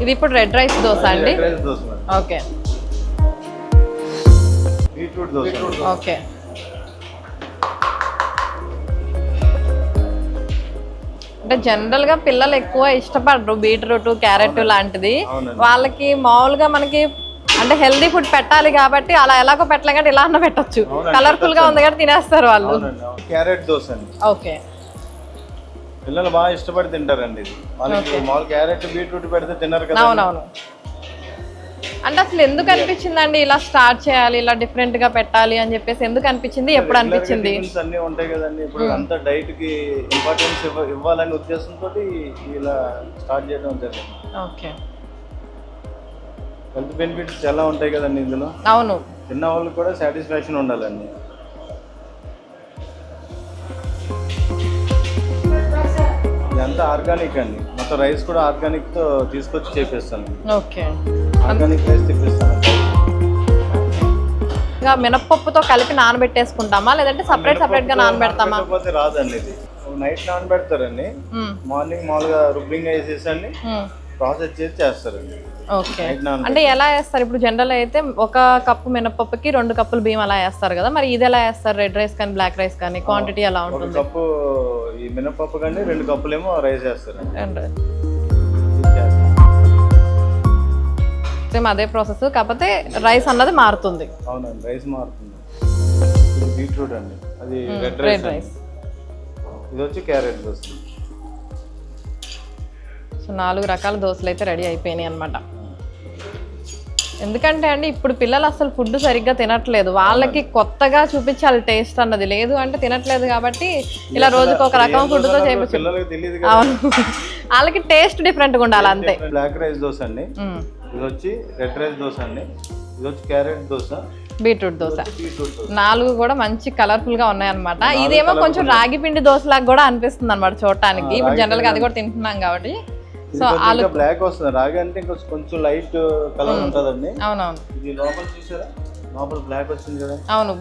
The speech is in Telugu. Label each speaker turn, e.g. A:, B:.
A: ఇది ఇప్పుడు రెడ్ రైస్ దోశ అండి.
B: Rice dosa madam.
A: Okay
B: beetroot dosa.
A: Okay అంటే జనరల్ గా పిల్లలు ఎక్కువ ఇష్టపడరు బీట్రూట్ క్యారెట్ లాంటిది. వాళ్ళకి మామూలుగా మనకి అంటే హెల్దీ ఫుడ్ పెట్టాలి కాబట్టి అలా ఎలాగో పెట్టలేం కాబట్టి ఇలా అన్న పెట్టచ్చు. కలర్ఫుల్ గా ఉంది కాబట్టి తినేస్తారు వాళ్ళు.
B: క్యారెట్ దోశ అండి.
A: ఓకే
B: పిల్లలు బాగా ఇష్టపడి తింటారండి ఇది. వాళ్ళకి మామూలు క్యారెట్ బీట్రూట్ పెడితే తినరు కదా.
A: అవునవును. అంటే అసలు ఎందుకు అనిపించిందండి ఇలా స్టార్ట్ చేయాలి, ఇలా డిఫరెంట్ గా పెట్టాలి అని చెప్పేసి ఎందుకు అనిపించింది, ఎప్పుడు అనిపించింది?
B: అన్ని ఉంటాయి కదండి, ఇప్పుడు అంతా డైట్ కి ఇంపార్టెన్స్ ఇవ్వాలనే ఉద్దేశంతో ఇలా స్టార్ట్ చేయడం జరిగింది.
A: ఓకే
B: హెల్త్ బెనిఫిట్స్ చాలా ఉంటాయి కదండి ఇందులో.
A: అవును,
B: తిన్న వాళ్ళకి కూడా సాటిస్ఫాక్షన్ ఉండాలండి. ఇదంతా ఆర్గానిక్ అండి, మొత్తం రైస్ కూడా ఆర్గానిక్ తో తీసుకొచ్చి చేపిస్తాను.
A: ఓకే
B: ఆర్గానిక్ రైస్ తెప్పిస్తాను.
A: ఇంకా మినపప్పుతో కలిపి నానబెట్టేసుకుంటామా లేదంటే సపరేట్ గా నానబెడతామా?
B: రాదండి, ఇది నైట్ నానబెడతారండి. మార్నింగ్ మామూలుగా రుబ్బింగ్ వేసేసండి ప్రాసెస్ చేసి చేస్తారండి.
A: ఓకే అంటే ఎలా వేస్తారు ఇప్పుడు? జనరల్ అయితే ఒక కప్పు మినపప్పుకి 2 కప్పులు బియ్యం అలా వేస్తారు కదా, మరి ఇది ఎలా వేస్తారు? రెడ్ రైస్ కానీ బ్లాక్ రైస్ కానీ క్వాంటిటీ ఎలా ఉంటుంది?
B: 1 కప్పు ఈ మినపప్పు కానీ 2 కప్పులేమో రైస్ వేస్తారు.
A: సేమ్ అదే ప్రాసెస్, కాకపోతే రైస్ అన్నది మారుతుంది.
B: అవునండి, రైస్ మారుతుంది. ఇది బీట్రూట్ అండి, అది రెడ్ రైస్. ఇది వచ్చి క్యారెట్ దోశ.
A: సో 4 రకాల దోశలు అయితే రెడీ అయిపోయినాయి అనమాట. ఎందుకంటే అండి ఇప్పుడు పిల్లలు అసలు ఫుడ్ సరిగ్గా తినట్లేదు, వాళ్ళకి కొత్తగా చూపించాలి టేస్ట్ అన్నది, లేదు అంటే తినట్లేదు కాబట్టి ఇలా రోజుకి ఒక రకం ఫుడ్తో చేయించాలి. అవును, వాళ్ళకి టేస్ట్ డిఫరెంట్గా ఉండాలి అంతే.
B: బ్లాక్ రైస్ దోశ అండి, ఇది వచ్చి రెడ్ రైస్ దోశ అండి, ఇది వచ్చి క్యారెట్ దోశ,
A: బీట్రూట్ దోశ. 4 కూడా మంచి కలర్ఫుల్ గా ఉన్నాయన్నమాట. ఇదేమో కొంచెం రాగి పిండి దోశలాగా కూడా అనిపిస్తుంది అనమాట చూడటానికి. ఇప్పుడు జనరల్ గా అది కూడా తింటున్నాం కాబట్టి. సో
B: బ్లాక్ వస్తుంది, రాగి అంటే కొంచెం లైట్ కలర్ ఉంటుందండి.
A: అవునవును,
B: ఇది లోపల చూసారా, లోపల బ్లాక్ వచ్చింది కదా.
A: అవును,